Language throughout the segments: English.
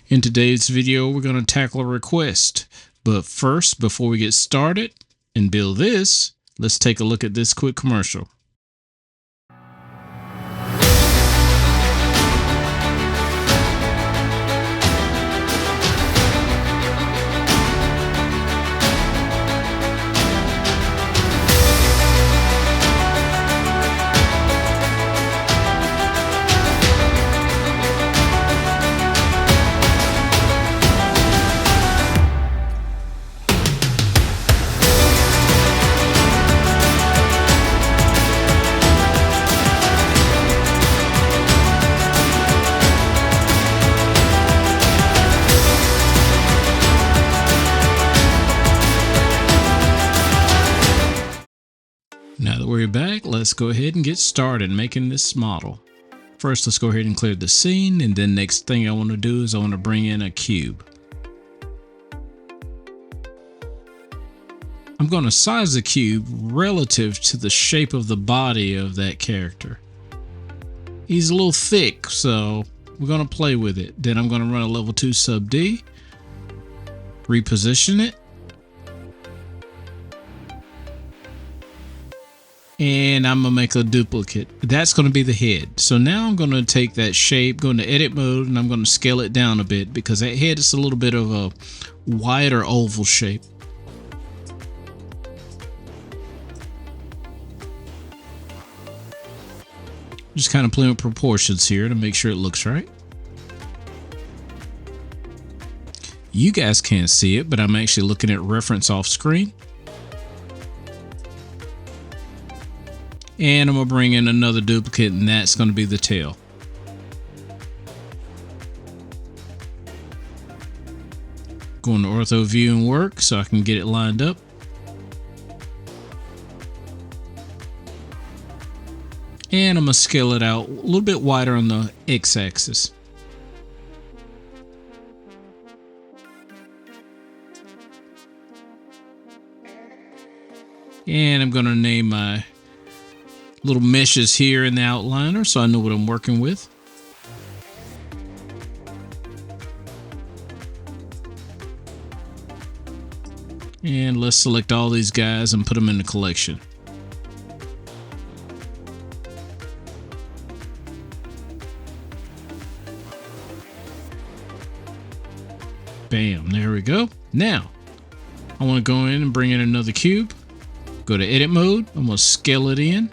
In today's video, we're going to tackle a request. But first, before we get started and build this, let's take a look at this quick commercial. Now that we're back, let's go ahead and get started making this model. First, let's go ahead and clear the scene, and then next thing I want to do is I want to bring in a cube. I'm going to size the cube relative to the shape of the body of that character. He's a little thick, so we're going to play with it. Then I'm going to run a level 2 sub D, reposition it, and I'm going to make a duplicate. That's going to be the head. So now I'm going to take that shape, go into edit mode, and I'm going to scale it down a bit because that head is a little bit of a wider oval shape. Just kind of playing with proportions here to make sure it looks right. You guys can't see it, but I'm actually looking at reference off screen. And I'm going to bring in another duplicate, and that's going to be the tail. Go into ortho view and work so I can get it lined up. And I'm going to scale it out a little bit wider on the x-axis. And I'm going to name my little meshes here in the outliner so I know what I'm working with. And let's select all these guys and put them in the collection. Bam, there we go. Now, I want to go in and bring in another cube. Go to edit mode. I'm going to scale it in.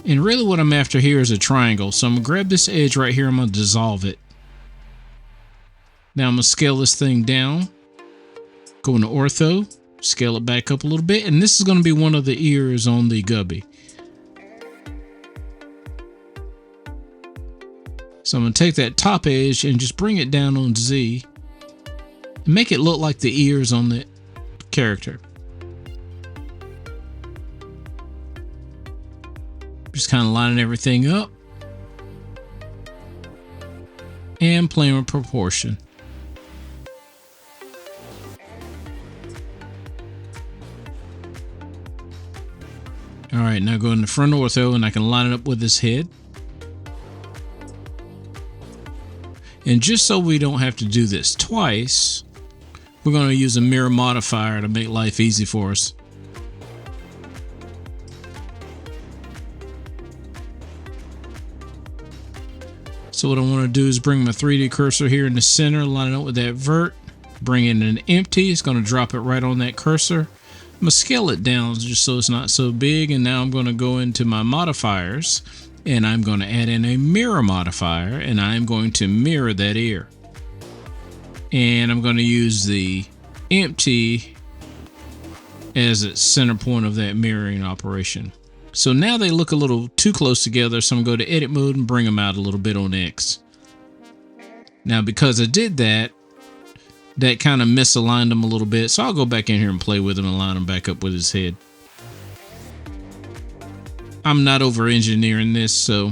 And really what I'm after here is a triangle. So I'm going to grab this edge right here. I'm going to dissolve it. Now I'm going to scale this thing down. Go into ortho. Scale it back up a little bit. And this is going to be one of the ears on the Gubby. So I'm going to take that top edge and just bring it down on Z. And make it look like the ears on the character. Just kind of lining everything up. And playing with proportion. Alright, now go in the front ortho and I can line it up with this head. And just so we don't have to do this twice, we're going to use a mirror modifier to make life easy for us. So what I want to do is bring my 3D cursor here in the center, line it up with that vert, bring in an empty. It's going to drop it right on that cursor. I'm going to scale it down just so it's not so big. And now I'm going to go into my modifiers and I'm going to add in a mirror modifier and I'm going to mirror that ear. And I'm going to use the empty as its center point of that mirroring operation. So now they look a little too close together, so I'm going to go to edit mode and bring them out a little bit on X. Now because I did that, that kind of misaligned them a little bit, so I'll go back in here and play with them and line them back up with his head. I'm not over engineering this, so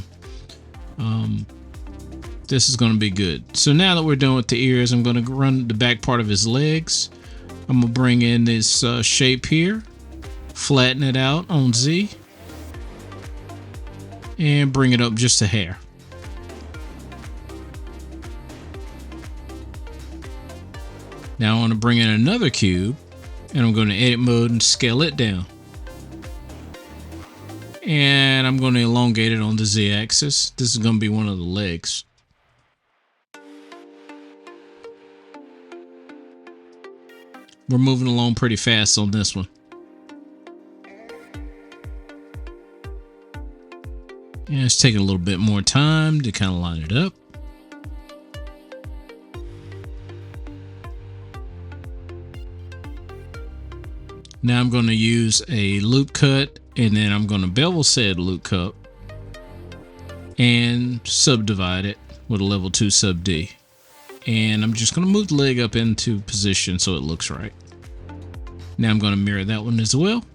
this is going to be good. So now that we're done with the ears, I'm going to run the back part of his legs. I'm going to bring in this shape here, flatten it out on Z, and bring it up just a hair. Now I want to bring in another cube, and I'm going to edit mode and scale it down. And I'm going to elongate it on the Z-axis. This is going to be one of the legs. We're moving along pretty fast on this one. Yeah, it's taking a little bit more time to kind of line it up. Now I'm going to use a loop cut, and then I'm going to bevel said loop cut and subdivide it with a level 2 sub D. And I'm just going to move the leg up into position so it looks right. Now I'm going to mirror that one as well.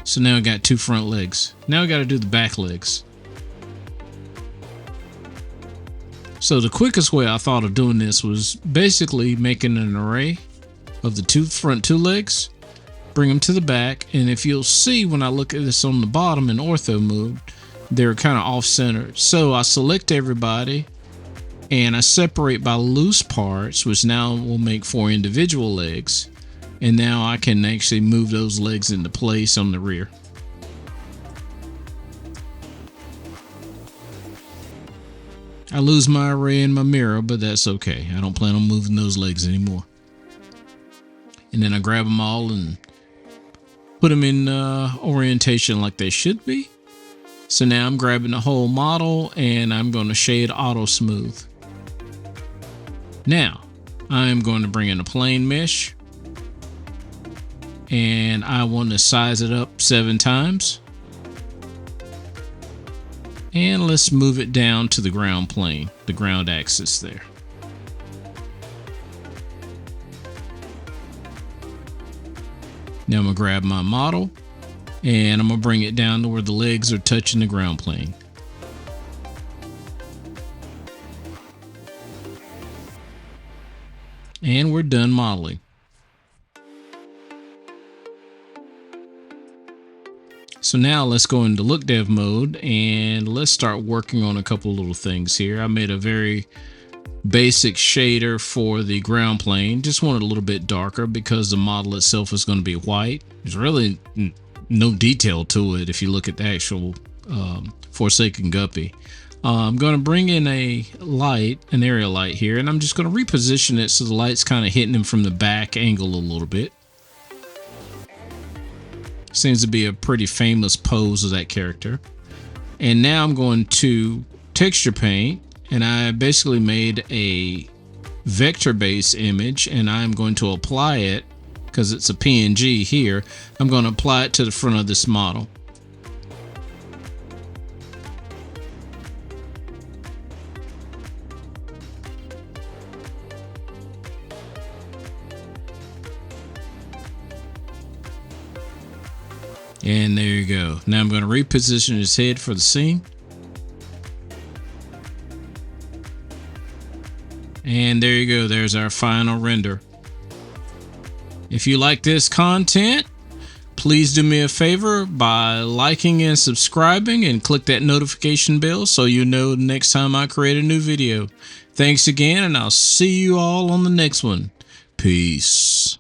So now I got 2 front legs. Now I got to do the back legs. So the quickest way I thought of doing this was basically making an array of the front two legs, bring them to the back, and if you'll see when I look at this on the bottom in ortho mode, they're kind of off-centered. So I select everybody and I separate by loose parts, which now will make 4 individual legs. And now I can actually move those legs into place on the rear. I lose my array in my mirror, but that's okay. I don't plan on moving those legs anymore. And then I grab them all and put them in orientation like they should be. So now I'm grabbing the whole model and I'm going to shade auto smooth. Now I'm going to bring in a plane mesh and I want to size it up 7 times. And let's move it down to the ground plane, the ground axis there. Now I'm going to grab my model and I'm going to bring it down to where the legs are touching the ground plane. And we're done modeling. So now let's go into look dev mode and let's start working on a couple little things here. I made a very basic shader for the ground plane. Just want it a little bit darker because the model itself is going to be white. There's really no detail to it if you look at the actual Forsaken Gubby. I'm going to bring in a light, an area light here, and I'm just going to reposition it so the light's kind of hitting him from the back angle a little bit. Seems to be a pretty famous pose of that character. And now I'm going to texture paint, and I basically made a vector based image, and I'm going to apply it because it's a PNG here. I'm going to apply it to the front of this model. And there you go. Now I'm going to reposition his head for the scene. And there you go. There's our final render. If you like this content, please do me a favor by liking and subscribing and click that notification bell so you know the next time I create a new video. Thanks again, and I'll see you all on the next one. Peace.